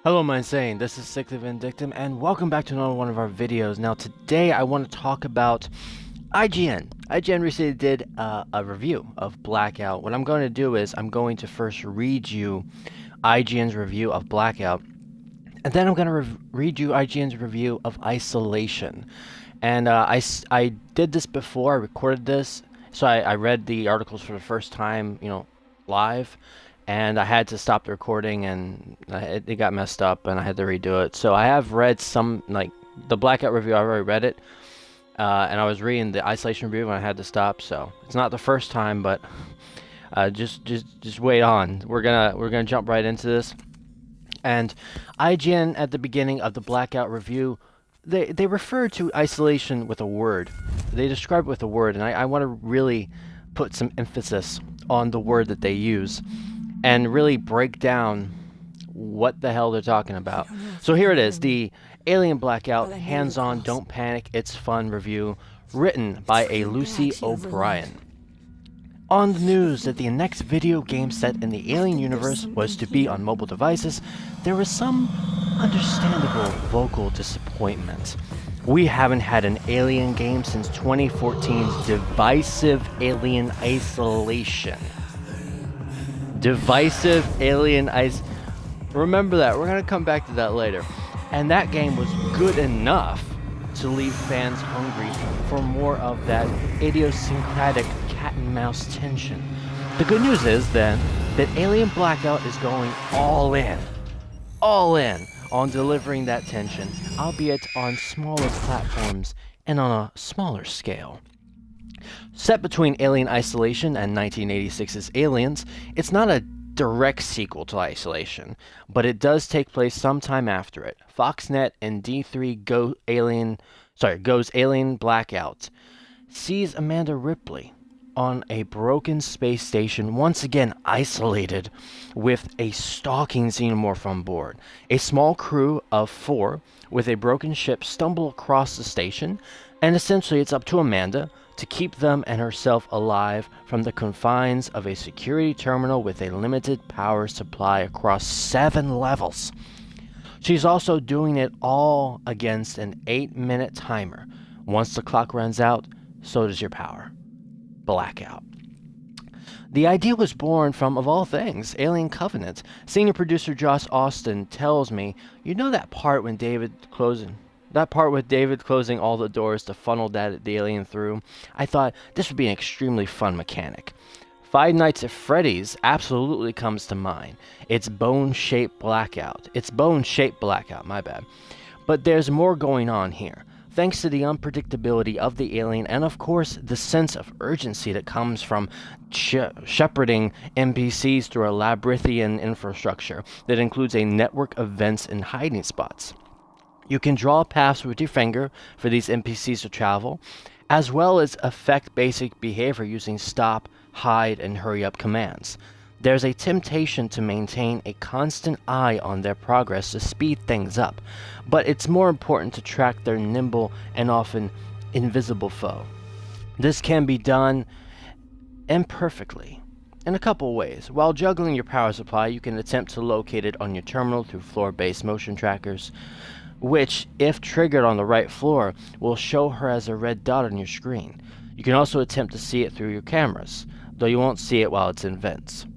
Hello my insane, this is Sick the Vindictum and welcome back to another one of our videos. Now today I want to talk about IGN. IGN recently did a review of Blackout. What I'm going to do is I'm going to first read you IGN's review of Blackout, and then I'm going to read you IGN's review of Isolation. And I did this before, I recorded this, so I read the articles for the first time, live. And I had to stop the recording, and it got messed up, and I had to redo it. So I have read some, like, the Blackout review, I already read it, and I was reading the Isolation review, and I had to stop, so it's not the first time, but just wait on. We're gonna jump right into this. And IGN, at the beginning of the Blackout review, they refer to Isolation with a word. They describe it with a word, and I want to really put some emphasis on the word that they use and really break down what the hell they're talking about. So here it is, the Alien Blackout Hands-On Don't Panic It's Fun review, written by a Lucy O'Brien. On the news that the next video game set in the Alien universe was to be on mobile devices, there was some understandable vocal disappointment. We haven't had an Alien game since 2014's Divisive Alien Isolation. Divisive Alien Ice. Remember that. We're going to come back to that later. And that game was good enough to leave fans hungry for more of that idiosyncratic cat and mouse tension. The good news is then that Alien Blackout is going all in on delivering that tension, albeit on smaller platforms and on a smaller scale. Set between Alien Isolation and 1986's Aliens, it's not a direct sequel to Isolation, but it does take place sometime after it. Foxnet and D3 Goes Alien Blackout sees Amanda Ripley on a broken space station, once again isolated with a stalking xenomorph on board. A small crew of 4 with a broken ship stumble across the station, and essentially it's up to Amanda to keep them and herself alive from the confines of a security terminal with a limited power supply across 7 levels. She's also doing it all against an 8-minute timer. Once the clock runs out, so does your power. Blackout. The idea was born from, of all things, Alien Covenant. Senior producer Josh Austin tells me, you know that part with David closing all the doors to funnel the alien through? I thought this would be an extremely fun mechanic. Five Nights at Freddy's absolutely comes to mind. It's bone-shaped blackout, my bad. But there's more going on here. Thanks to the unpredictability of the alien and, of course, the sense of urgency that comes from shepherding NPCs through a labyrinthian infrastructure that includes a network of vents and hiding spots. You can draw paths with your finger for these NPCs to travel, as well as affect basic behavior using stop, hide, and hurry up commands. There's a temptation to maintain a constant eye on their progress to speed things up, but it's more important to track their nimble and often invisible foe. This can be done imperfectly in a couple ways. While juggling your power supply, you can attempt to locate it on your terminal through floor-based motion trackers, which, if triggered on the right floor, will show her as a red dot on your screen. You can also attempt to see it through your cameras, though you won't see it while it's in vents.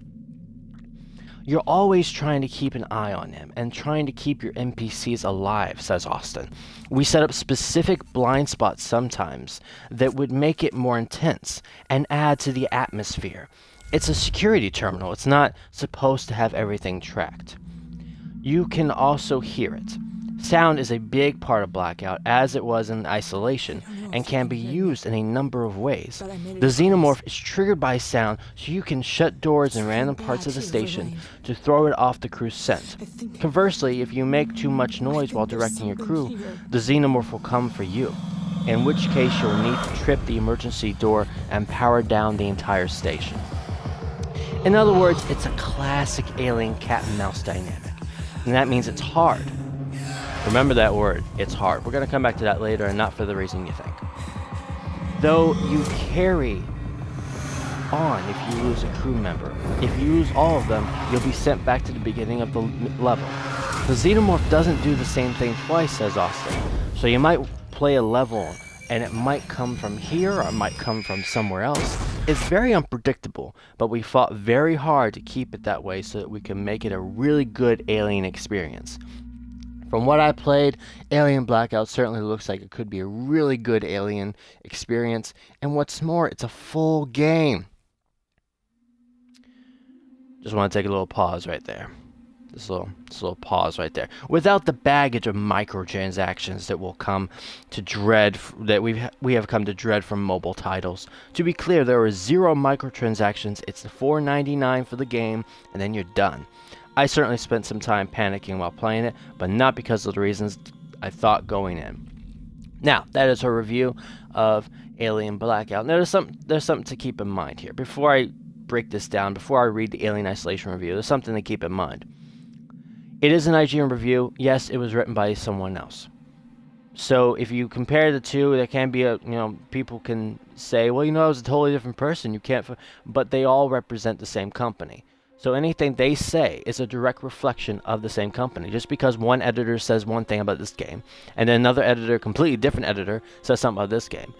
You're always trying to keep an eye on him and trying to keep your NPCs alive, says Austin. We set up specific blind spots sometimes that would make it more intense and add to the atmosphere. It's a security terminal. It's not supposed to have everything tracked. You can also hear it. Sound is a big part of Blackout, as it was in Isolation, and can be used in a number of ways. The xenomorph is triggered by sound, so you can shut doors in random parts of the station to throw it off the crew's scent. Conversely, if you make too much noise while directing your crew, the xenomorph will come for you, in which case you'll need to trip the emergency door and power down the entire station. In other words, it's a classic alien cat and mouse dynamic, and that means it's hard. Remember that word, it's hard. We're going to come back to that later, and not for the reason you think. Though you carry on if you lose a crew member. If you lose all of them, you'll be sent back to the beginning of the level. The Xenomorph doesn't do the same thing twice, says Austin. So you might play a level and it might come from here or it might come from somewhere else. It's very unpredictable, but we fought very hard to keep it that way so that we can make it a really good Alien experience. From what I played, Alien Blackout certainly looks like it could be a really good Alien experience, and what's more, it's a full game. Just want to take a little pause right there. This little pause right there. Without the baggage of microtransactions that will come to dread, that we have come to dread from mobile titles. To be clear, there are 0 microtransactions. It's the $4.99 for the game, and then you're done. I certainly spent some time panicking while playing it, but not because of the reasons I thought going in. Now, that is a review of Alien Blackout. Now, there's something to keep in mind here. Before I break this down, before I read the Alien Isolation review, there's something to keep in mind. It is an IGN review. Yes, it was written by someone else. So if you compare the two, there can be people can say, well, it was a totally different person. You can't, but they all represent the same company. So anything they say is a direct reflection of the same company. Just because one editor says one thing about this game, and then another editor, completely different editor, says something about this game,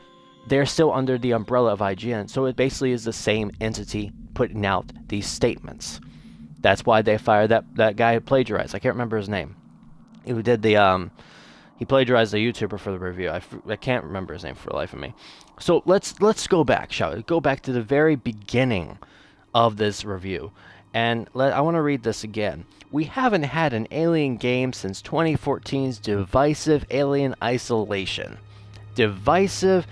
they're still under the umbrella of IGN. So it basically is the same entity putting out these statements. That's why they fired that guy who plagiarized. I can't remember his name. Who did the he plagiarized a YouTuber for the review. I can't remember his name for the life of me. So let's go back, shall we? Go back to the very beginning of this review. And I want to read this again. We haven't had an Alien game since 2014's Divisive Alien Isolation. Divisive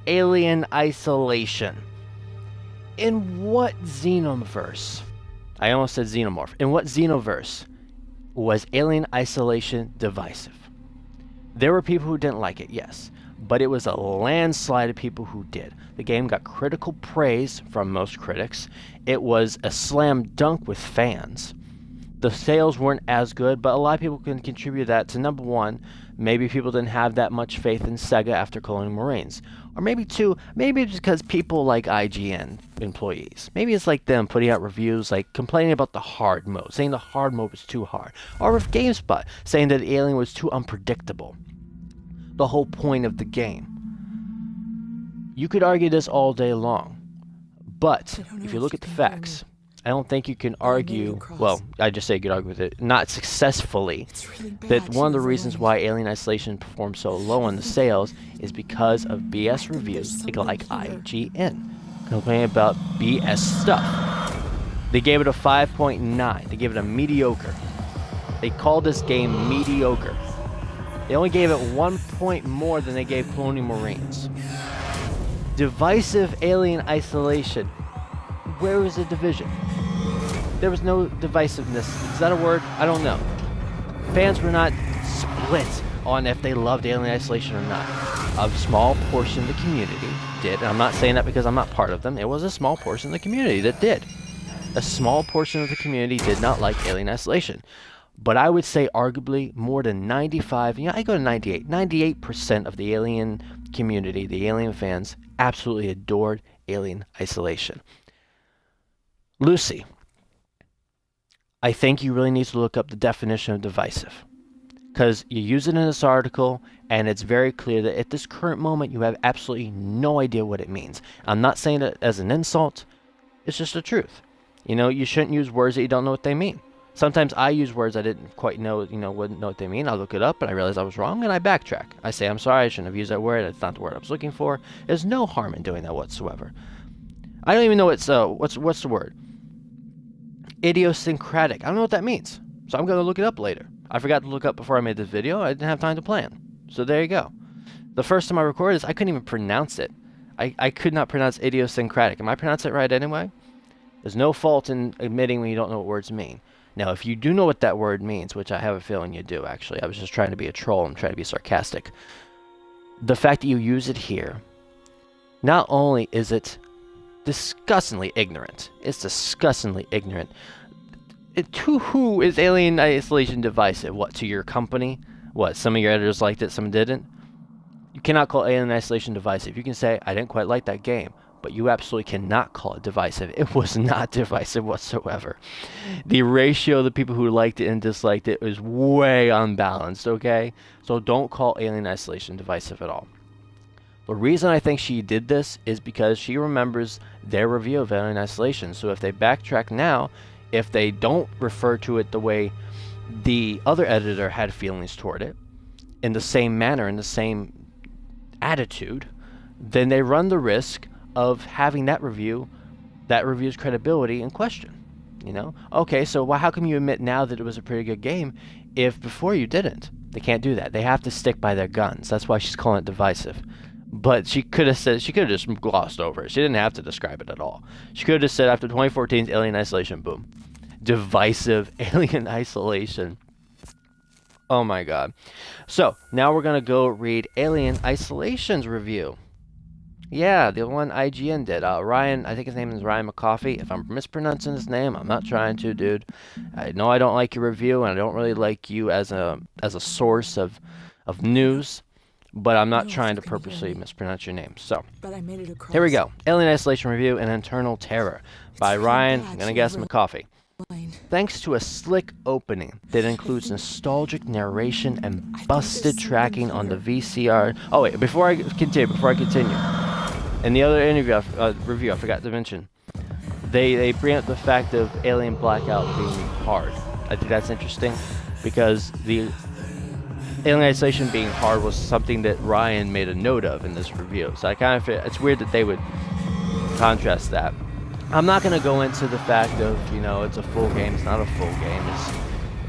Alien Isolation. In what Xenoverse? I almost said Xenomorph. In what Xenoverse was Alien Isolation divisive? There were people who didn't like it, yes, but it was a landslide of people who did. The game got critical praise from most critics. It was a slam dunk with fans. The sales weren't as good, but a lot of people can contribute that to, number one, maybe people didn't have that much faith in Sega after Colonial Marines. Or maybe two, maybe it's because people like IGN employees. Maybe it's like them putting out reviews like complaining about the hard mode, saying the hard mode was too hard. Or with GameSpot saying that Alien was too unpredictable. The whole point of the game. You could argue this all day long. But if you look at the facts, I don't think you can argue, well, I just say you could argue with it, not successfully, that one of the reasons why Alien Isolation performed so low on the sales is because of BS reviews like IGN, complaining about BS stuff. They gave it a 5.9. They gave it a mediocre. They called this game mediocre. They only gave it 1 point more than they gave Colonial Marines. Divisive Alien Isolation. Where was the division? There was no divisiveness. Is that a word? I don't know. Fans were not split on if they loved Alien Isolation or not. A small portion of the community did. And I'm not saying that because I'm not part of them. It was a small portion of the community that did. A small portion of the community did not like Alien Isolation. But I would say arguably more than 95, I go to 98. 98% of the Alien community, the Alien fans, absolutely adored Alien Isolation. Lucy, I think you really need to look up the definition of divisive. Because you use it in this article, and it's very clear that at this current moment, you have absolutely no idea what it means. I'm not saying it as an insult. It's just the truth. You shouldn't use words that you don't know what they mean. Sometimes I use words I didn't quite know, wouldn't know what they mean. I'll look it up, and I realize I was wrong, and I backtrack. I say, I'm sorry, I shouldn't have used that word. It's not the word I was looking for. There's no harm in doing that whatsoever. I don't even know what's the word? Idiosyncratic. I don't know what that means. So I'm going to look it up later. I forgot to look up before I made this video. I didn't have time to plan. So there you go. The first time I recorded this, I couldn't even pronounce it. I could not pronounce idiosyncratic. Am I pronouncing it right anyway? There's no fault in admitting when you don't know what words mean. Now, if you do know what that word means, which I have a feeling you do, actually. I was just trying to be a troll and trying to be sarcastic. The fact that you use it here, not only is it disgustingly ignorant. It's disgustingly ignorant. To who is Alien Isolation divisive? What, to your company? What, some of your editors liked it, some didn't? You cannot call Alien Isolation divisive. You can say, I didn't quite like that game, but you absolutely cannot call it divisive. It was not divisive whatsoever. The ratio of the people who liked it and disliked it was way unbalanced, okay? So don't call Alien Isolation divisive at all. The reason I think she did this is because she remembers their review of Alien Isolation. So if they backtrack now, if they don't refer to it the way the other editor had feelings toward it, in the same manner, in the same attitude, then they run the risk of having that review's credibility in question. You know? Okay, so how come you admit now that it was a pretty good game if before you didn't? They can't do that. They have to stick by their guns. That's why she's calling it divisive. But she could have just glossed over it. She didn't have to describe it at all. She could have just said after 2014's Alien Isolation, boom. Divisive Alien Isolation. Oh my god. So, now we're going to go read Alien Isolation's review. Yeah, the one IGN did. Ryan, I think his name is Ryan McCoffey. If I'm mispronouncing his name, I'm not trying to, dude. I know I don't like your review, and I don't really like you as a source of news. But I'm not trying to purposely mispronounce your name. So, here we go. Alien Isolation Review and Internal Terror by Ryan, I'm going to guess McCoffey. Thanks to a slick opening that includes nostalgic narration and busted tracking on the VCR. Oh wait, before I continue, in the other review, I forgot to mention, they bring up the fact of Alien Blackout being hard. I think that's interesting because the Alien Isolation being hard was something that Ryan made a note of in this review. So I kind of feel it's weird that they would contrast that. I'm not going to go into the fact of, it's a full game. It's not a full game.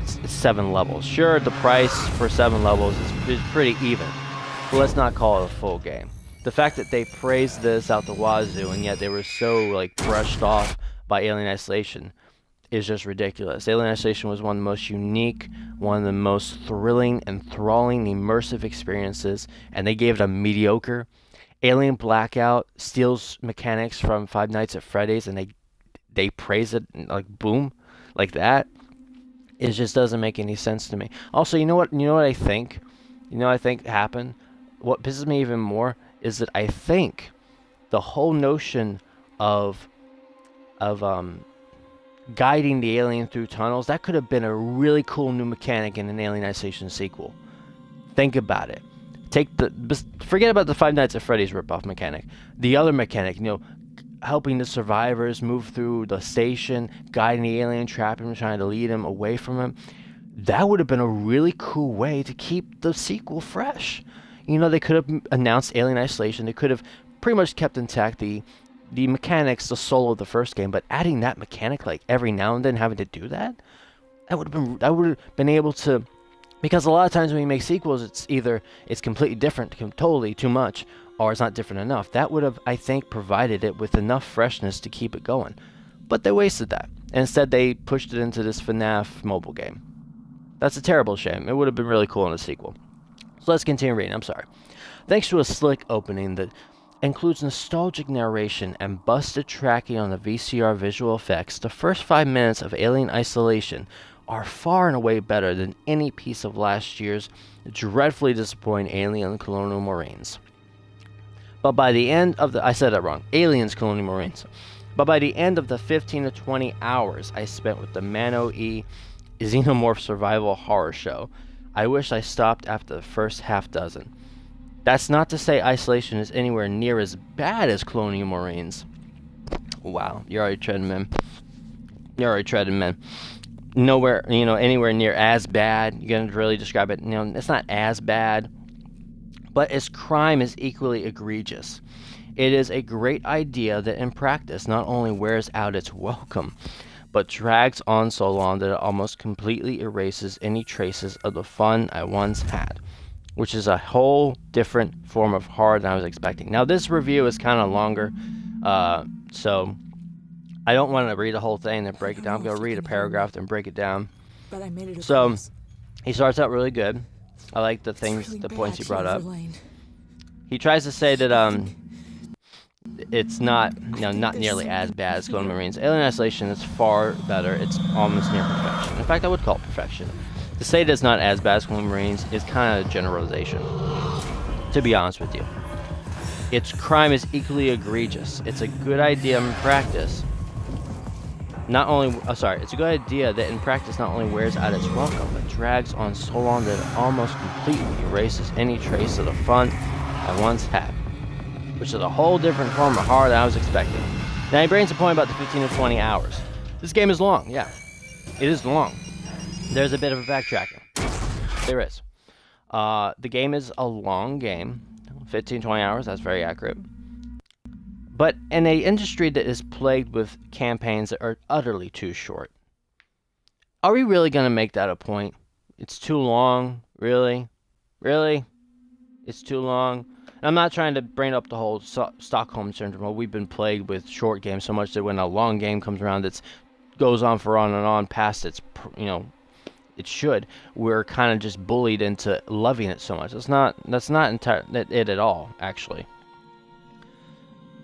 It's 7 levels. Sure, the price for 7 levels is pretty even, but let's not call it a full game. The fact that they praised this out the wazoo and yet they were so brushed off by Alien Isolation is just ridiculous. Alien Isolation was one of the most unique, one of the most thrilling and enthralling immersive experiences, and they gave it a mediocre. Alien Blackout steals mechanics from Five Nights at Freddy's, and they praise it boom, like that. It just doesn't make any sense to me. Also, you know what I think? I think happened? What pisses me even more is that I think the whole notion of guiding the alien through tunnels, that could have been a really cool new mechanic in an Alien Isolation sequel. Think about it. Forget about the Five Nights at Freddy's ripoff mechanic. The other mechanic, helping the survivors move through the station, guiding the alien, trapping him, trying to lead him away from him. That would have been a really cool way to keep the sequel fresh. They could have announced Alien Isolation. They could have pretty much kept intact the mechanics, the soul of the first game, but adding that mechanic every now and then, having to do that, I would have been able to. Because a lot of times when we make sequels, it's completely different, totally too much, or it's not different enough. That would have, I think, provided it with enough freshness to keep it going. But they wasted that. And instead, they pushed it into this FNAF mobile game. That's a terrible shame. It would have been really cool in a sequel. So let's continue reading. I'm sorry. Thanks to a slick opening that includes nostalgic narration and busted tracking on the VCR visual effects, the first 5 minutes of Alien Isolation are far and away better than any piece of last year's dreadfully disappointing Alien Colonial Marines. But by the end of I said that wrong. Aliens Colonial Marines. But by the end of the 15 to 20 hours I spent with the Mano-E Xenomorph survival horror show, I wish I stopped after the first half dozen. That's not to say Isolation is anywhere near as bad as Colonial Marines. Wow, you're already treading, man. Nowhere, anywhere near as bad. You're going to really describe it. It's not as bad, but its crime is equally egregious. It is a great idea that in practice not only wears out its welcome, but drags on so long that it almost completely erases any traces of the fun I once had, which is a whole different form of horror than I was expecting. Now, this review is kind of longer, so I don't want to read the whole thing and break it down. I'm going to read a paragraph and break it down. So, he starts out really good. I like the points he brought up. He tries to say that it's not nearly as bad as Colonial Marines. Alien Isolation is far better. It's almost near perfection. In fact, I would call it perfection. To say that it's not as bad as Colonial Marines is kind of a generalization, to be honest with you. its crime is equally egregious. It's a good idea in practice. It's a good idea that in practice not only wears out its welcome, but drags on so long that it almost completely erases any trace of the fun I once had. Which is a whole different form of horror than I was expecting. Now he brings a point about the 15 to 20 hours. This game is long, yeah. It is long. There's a bit of a backtracking. There is. The game is a long game. 15, 20 hours, that's very accurate. But in an industry that is plagued with campaigns that are utterly too short, are we really going to make that a point? It's too long? Really? Really? It's too long? And I'm not trying to bring up the whole Stockholm Syndrome. Well, we've been plagued with short games so much that when a long game comes around that goes on for on and on past its, it should, we're kind of just bullied into loving it so much. That's not it at all, actually.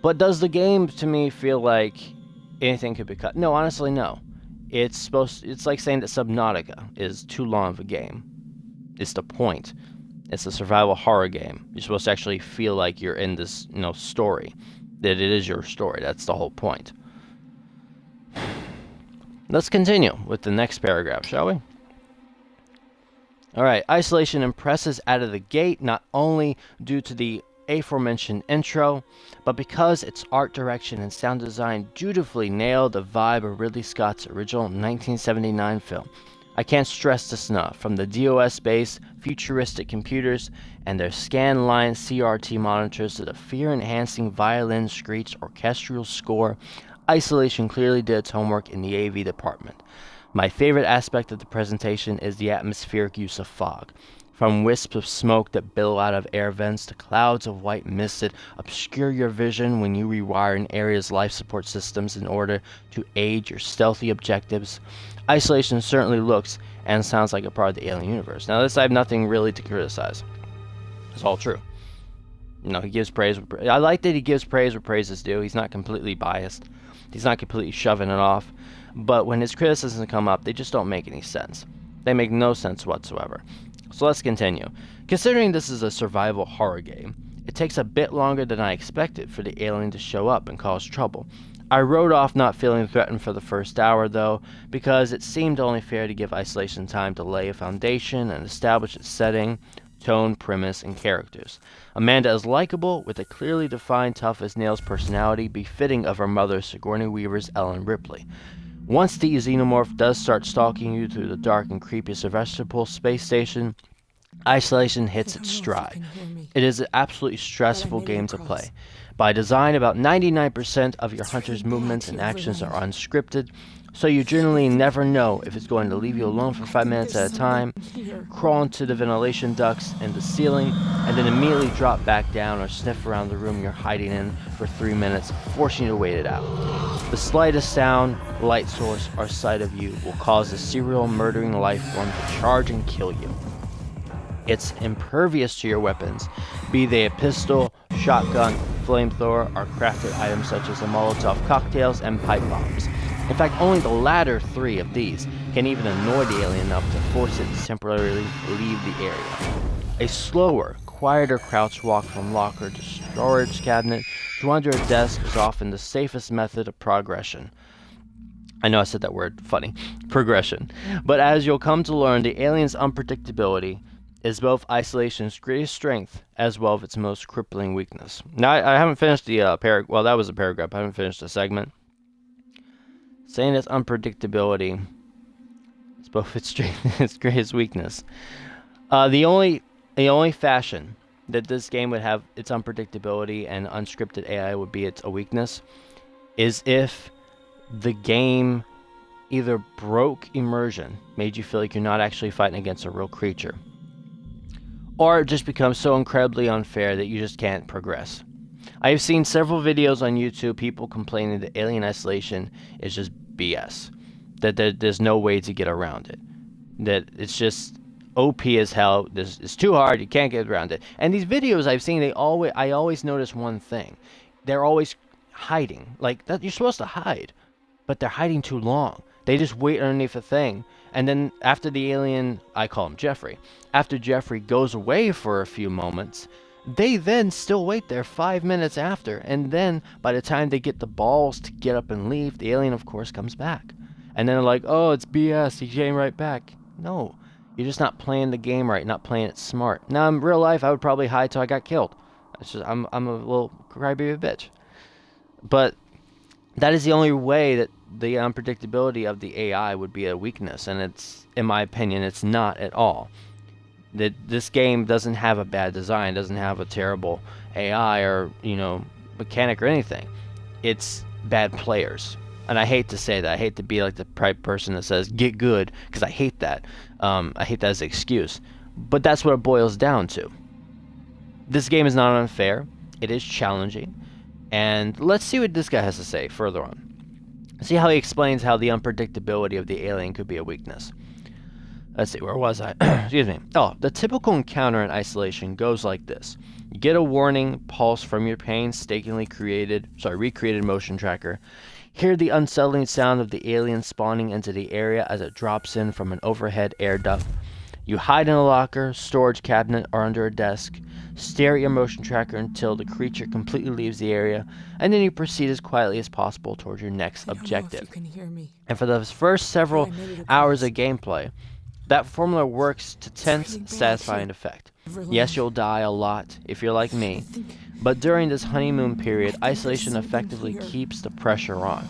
But does the game, to me, feel like anything could be cut? No, honestly, no. It's like saying that Subnautica is too long of a game. It's the point. It's a survival horror game. You're supposed to actually feel like you're in this, story. That it is your story. That's the whole point. Let's continue with the next paragraph, shall we? Alright, Isolation impresses out of the gate, not only due to the aforementioned intro, but because its art direction and sound design dutifully nailed the vibe of Ridley Scott's original 1979 film. I can't stress this enough. From the DOS-based futuristic computers and their scan-line CRT monitors to the fear-enhancing violin screech orchestral score, Isolation clearly did its homework in the AV department. My favorite aspect of the presentation is the atmospheric use of fog. From wisps of smoke that billow out of air vents to clouds of white mist that obscure your vision when you rewire an area's life support systems in order to aid your stealthy objectives, Isolation certainly looks and sounds like a part of the Alien universe. Now this I have nothing really to criticize. It's all true. He gives praise. I like that he gives praise where praise is due. He's not completely biased. He's not completely shoving it off. But when his criticisms come up, they just don't make any sense. They make no sense whatsoever. So let's continue. Considering this is a survival horror game, it takes a bit longer than I expected for the alien to show up and cause trouble. I wrote off not feeling threatened for the first hour, though, because it seemed only fair to give Isolation time to lay a foundation and establish its setting, tone, premise, and characters. Amanda is likable, with a clearly defined tough-as-nails personality befitting of her mother, Sigourney Weaver's Ellen Ripley. Once the xenomorph does start stalking you through the dark and creepy Sevastopol space station, Isolation hits its stride. It is an absolutely stressful game to play. By design, about 99% of your hunter's movements and actions are unscripted, so you generally never know if it's going to leave you alone for 5 minutes at a time, crawl into the ventilation ducts and the ceiling, and then immediately drop back down or sniff around the room you're hiding in for 3 minutes, forcing you to wait it out. The slightest sound, light source, or sight of you will cause the serial murdering life form to charge and kill you. It's impervious to your weapons, be they a pistol, shotgun, flamethrower, or crafted items such as the Molotov cocktails and pipe bombs. In fact, only the latter three of these can even annoy the alien enough to force it to temporarily leave the area. A slower, quieter crouch walk from locker to storage cabinet to under a desk is often the safest method of progression. I know I said that word funny, progression. But as you'll come to learn, the alien's unpredictability is both Isolation's greatest strength as well as its most crippling weakness. Now, I haven't finished the paragraph. Well, that was a paragraph. I haven't finished the segment. Saying its unpredictability is both its strength and its greatest weakness. The only fashion that this game would have its unpredictability and unscripted AI would be its a weakness is if the game either broke immersion, made you feel like you're not actually fighting against a real creature, or it just becomes so incredibly unfair that you just can't progress. I have seen several videos on YouTube, people complaining that Alien Isolation is just BS. That there's no way to get around it. That it's just OP as hell. It's too hard, you can't get around it. And these videos I've seen, I always notice one thing. They're always hiding. Like, that you're supposed to hide, but they're hiding too long. They just wait underneath a thing. And then after the alien, I call him Jeffrey, after Jeffrey goes away for a few moments, They then still wait there 5 minutes after, and then by the time they get the balls to get up and leave, the alien of course comes back. And then they're like, oh, it's BS, he came right back. No, you're just not playing the game right, not playing it smart. Now in real life, I would probably hide till I got killed. It's just, I'm a little crybaby bitch. But that is the only way that the unpredictability of the AI would be a weakness, and it's, in my opinion, it's not at all. That this game doesn't have a bad design, doesn't have a terrible AI or, mechanic or anything. It's bad players. And I hate to say that. I hate to be like the person that says, get good, because I hate that. I hate that as an excuse. But that's what it boils down to. This game is not unfair. It is challenging. And let's see what this guy has to say further on. See how he explains how the unpredictability of the alien could be a weakness. Let's see, where was I? Excuse me. Oh, the typical encounter in isolation goes like this. You get a warning pulse from your painstakingly recreated motion tracker. Hear the unsettling sound of the alien spawning into the area as it drops in from an overhead air duct. You hide in a locker, storage cabinet, or under a desk. Stare at your motion tracker until the creature completely leaves the area, and then you proceed as quietly as possible towards your next objective. You can hear me. And for the first several hours of gameplay, that formula works to tense, satisfying effect. Yes, you'll die a lot if you're like me, but during this honeymoon period, isolation effectively keeps the pressure on.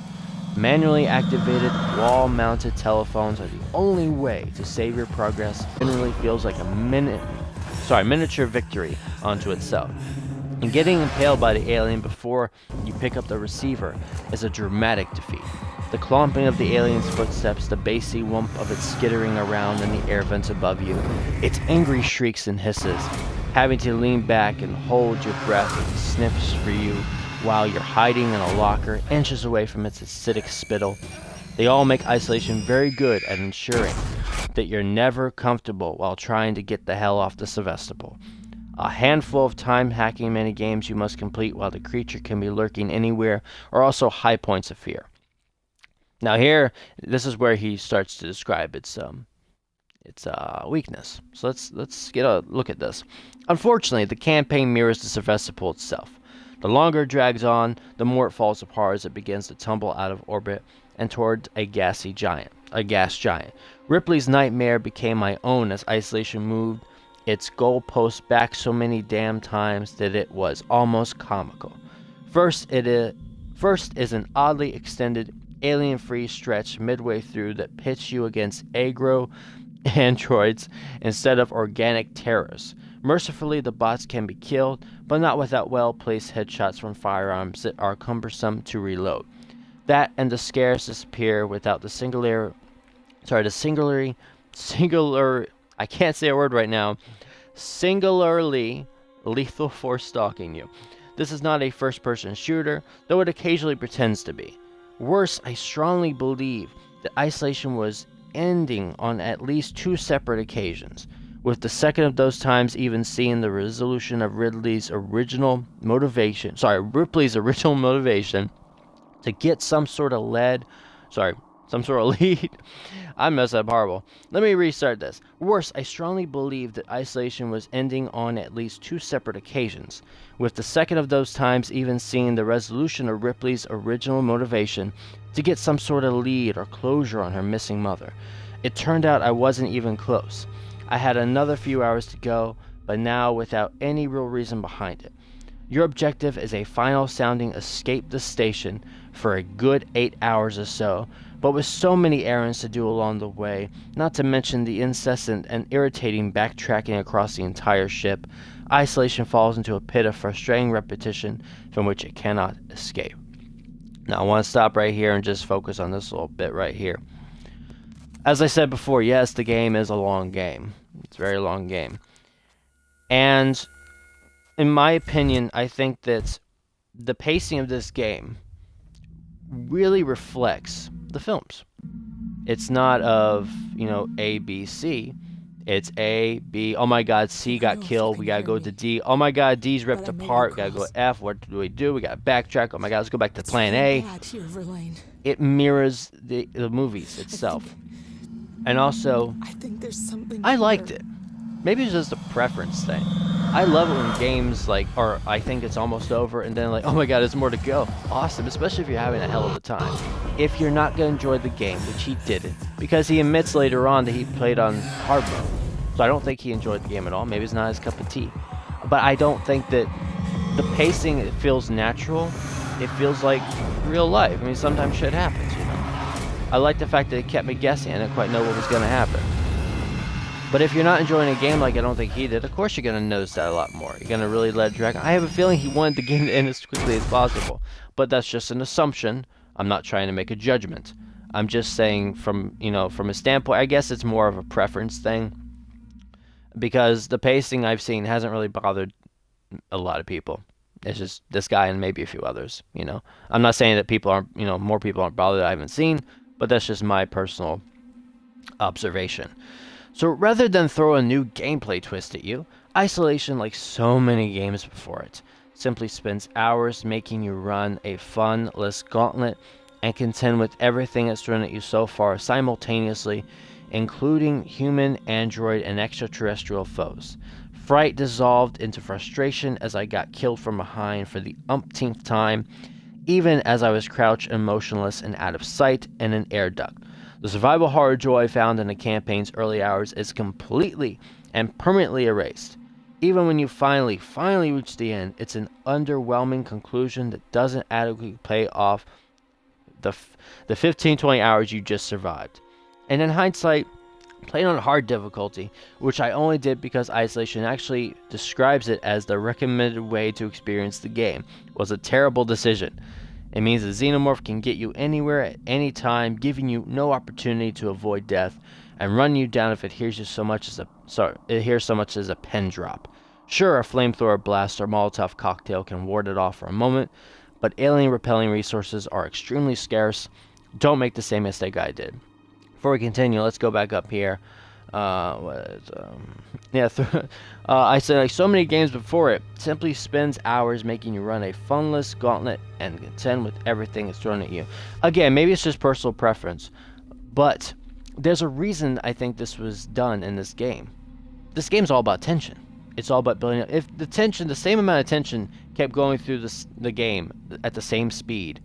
Manually activated, wall-mounted telephones are the only way to save your progress. It really feels like a miniature victory unto itself. And getting impaled by the alien before you pick up the receiver is a dramatic defeat. The clomping of the alien's footsteps, the bassy whump of its skittering around in the air vents above you, its angry shrieks and hisses, having to lean back and hold your breath as it sniffs for you while you're hiding in a locker inches away from its acidic spittle. They all make isolation very good at ensuring that you're never comfortable while trying to get the hell off the Sevastopol. A handful of time-hacking mini-games you must complete while the creature can be lurking anywhere are also high points of fear. Now here, this is where he starts to describe its weakness. So let's get a look at this. Unfortunately, the campaign mirrors the Sevastopol itself. The longer it drags on, the more it falls apart as it begins to tumble out of orbit and toward a gas giant. Ripley's nightmare became my own as isolation moved its goalposts back so many damn times that it was almost comical. First is an oddly extended alien-free stretch midway through that pits you against aggro androids instead of organic terrorists. Mercifully, the bots can be killed, but not without well-placed headshots from firearms that are cumbersome to reload. That and the scares disappear without singularly, I can't say a word right now, singularly lethal force stalking you. This is not a first-person shooter, though it occasionally pretends to be. Worse, I strongly believe that isolation was ending on at least 2 separate occasions, with the second of those times even seeing the resolution of Ripley's original motivation to get some sort of lead. I messed up horrible. Let me restart this. Worse, I strongly believe that isolation was ending on at least 2 separate occasions, with the second of those times even seeing the resolution of Ripley's original motivation to get some sort of lead or closure on her missing mother. It turned out I wasn't even close. I had another few hours to go, but now without any real reason behind it. Your objective is a final sounding escape the station for a good 8 hours or so, but with so many errands to do along the way, not to mention the incessant and irritating backtracking across the entire ship, isolation falls into a pit of frustrating repetition from which it cannot escape. Now I want to stop right here and just focus on this little bit right here. As I said before, yes, the game is a long game. It's a very long game. And in my opinion, I think that the pacing of this game really reflects the films. It's not of, A, B, C. It's A, B, oh my god, C got killed, we gotta go to D. Oh my god, D's ripped apart, we gotta go to F, what do? We gotta backtrack, oh my god, let's go back to plan A. It mirrors the movies itself. And also, I liked it. Maybe it's just a preference thing. I love it when games like, or I think it's almost over, and then like, oh my god, there's more to go. Awesome, especially if you're having a hell of a time. If you're not going to enjoy the game, which he didn't, because he admits later on that he played on hard mode. So I don't think he enjoyed the game at all. Maybe it's not his cup of tea. But I don't think that the pacing, it feels natural. It feels like real life. I mean, sometimes shit happens, you know. I like the fact that it kept me guessing. I didn't quite know what was going to happen. But if you're not enjoying a game like I don't think he did, of course you're going to notice that a lot more. You're going to really let it drag. I have a feeling he wanted the game to end as quickly as possible. But that's just an assumption. I'm not trying to make a judgment. I'm just saying from a standpoint, I guess it's more of a preference thing. Because the pacing I've seen hasn't really bothered a lot of people. It's just this guy and maybe a few others, you know. I'm not saying that people aren't, more people aren't bothered that I haven't seen, but that's just my personal observation. So rather than throw a new gameplay twist at you, Isolation, like so many games before it, simply spends hours making you run a funless gauntlet and contend with everything that's thrown at you so far simultaneously, including human, android, and extraterrestrial foes. Fright dissolved into frustration as I got killed from behind for the umpteenth time, even as I was crouched and motionless and out of sight in an air duct. The survival horror joy found in the campaign's early hours is completely and permanently erased. Even when you finally reach the end, it's an underwhelming conclusion that doesn't adequately pay off the 15-20 hours you just survived. And in hindsight, playing on hard difficulty, which I only did because Isolation actually describes it as the recommended way to experience the game, was a terrible decision. It means the Xenomorph can get you anywhere at any time, giving you no opportunity to avoid death, and run you down if it hears so much as a pin drop. Sure, a flamethrower blast or Molotov cocktail can ward it off for a moment, but alien repelling resources are extremely scarce. Don't make the same mistake I did. Before we continue, let's go back up here. I said, like so many games before it, simply spends hours making you run a funless gauntlet and contend with everything that's thrown at you. Again, maybe it's just personal preference, but there's a reason I think this was done in this game. This game's all about tension. It's all about building up. If the same amount of tension kept going through the game at the same speed,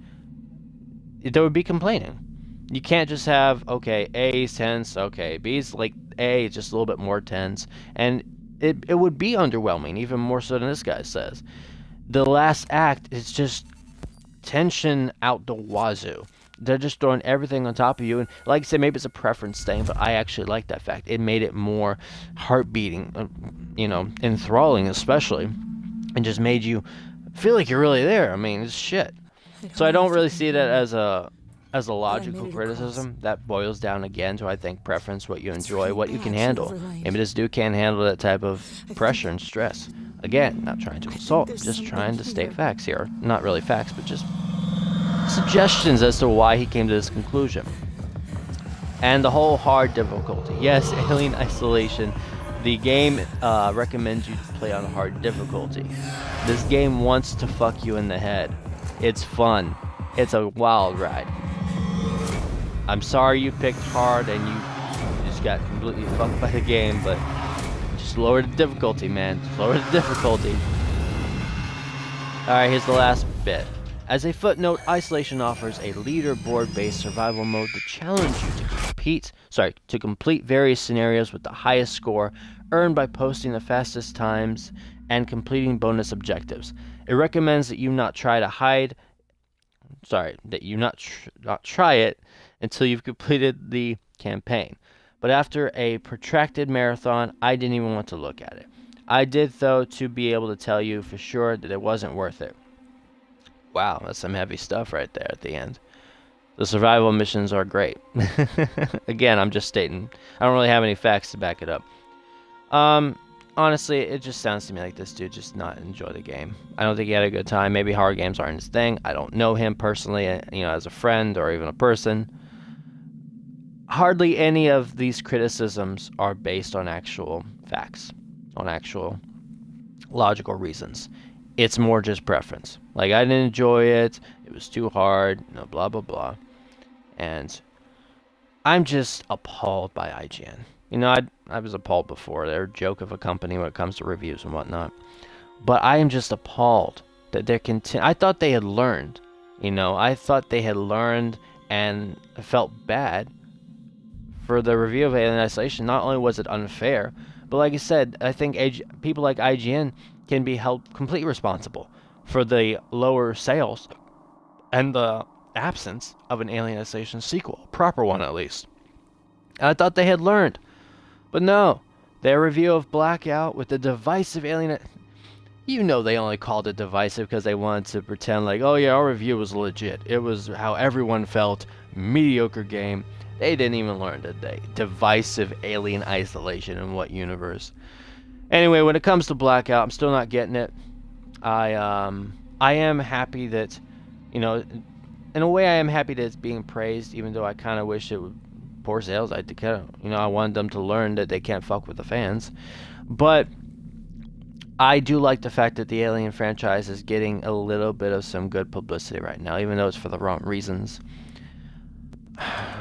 there would be complaining. You can't just have, okay, A's tense, okay, B's like A, just a little bit more tense, and it would be underwhelming, even more so than this guy says. The last act is just tension out the wazoo. They're just throwing everything on top of you, and like I said, maybe it's a preference thing, but I actually like that fact. It made it more heart-beating, enthralling especially, and just made you feel like you're really there. I mean, it's shit. So I don't really see that as a logical criticism. That boils down again to, I think, preference, what you enjoy, what you can handle. Maybe this dude can't handle that type of pressure and stress. Again, not trying to insult, just trying to state facts here. Not really facts, but just suggestions as to why he came to this conclusion. And the whole hard difficulty. Yes, Alien Isolation. The game recommends you to play on hard difficulty. This game wants to fuck you in the head. It's fun. It's a wild ride. I'm sorry you picked hard and you just got completely fucked by the game, but just lower the difficulty, man. Just lower the difficulty. Alright, here's the last bit. As a footnote, Isolation offers a leaderboard-based survival mode to challenge you to complete various scenarios with the highest score earned by posting the fastest times and completing bonus objectives. It recommends that you not try it until you've completed the campaign. But after a protracted marathon, I didn't even want to look at it. I did, though, to be able to tell you for sure that it wasn't worth it. Wow, that's some heavy stuff right there at the end. The survival missions are great. Again, I'm just stating. I don't really have any facts to back it up. Honestly, it just sounds to me like this dude just not enjoy the game. I don't think he had a good time. Maybe horror games aren't his thing. I don't know him personally, as a friend or even a person. Hardly any of these criticisms are based on actual facts, on actual logical reasons. It's more just preference. Like, I didn't enjoy it. It was too hard. Blah, blah, blah. And I'm just appalled by IGN. You know, I was appalled before. They're a joke of a company when it comes to reviews and whatnot. But I am just appalled that they're I thought they had learned. You know, I thought they had learned and felt bad for the review of Alien Isolation. Not only was it unfair, but like I said, I think people like IGN can be held completely responsible for the lower sales and the absence of an Alien Isolation sequel, a proper one at least. And I thought they had learned, but no. Their review of Blackout with the divisive Alien... You know they only called it divisive because they wanted to pretend like, oh yeah, our review was legit. It was how everyone felt. Mediocre game. They didn't even learn today. Divisive Alien Isolation in what universe? Anyway, when it comes to Blackout, I'm still not getting it. I am happy that, you know, in a way I am happy that it's being praised, even though I kind of wish it would... Poor sales. I wanted them to learn that they can't fuck with the fans. But I do like the fact that the Alien franchise is getting a little bit of some good publicity right now, even though it's for the wrong reasons. I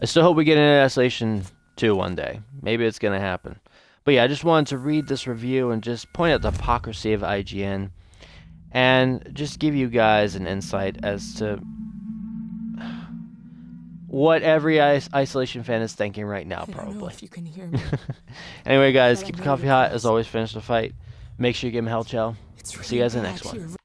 still hope we get an Isolation 2 one day. Maybe it's going to happen. But yeah, I just wanted to read this review and just point out the hypocrisy of IGN and just give you guys an insight as to what every Isolation fan is thinking right now, probably. I don't know if you can hear me. Anyway, guys, keep the coffee hot. As always, finish the fight. Make sure you give him hell, Chel. See you guys in the next one.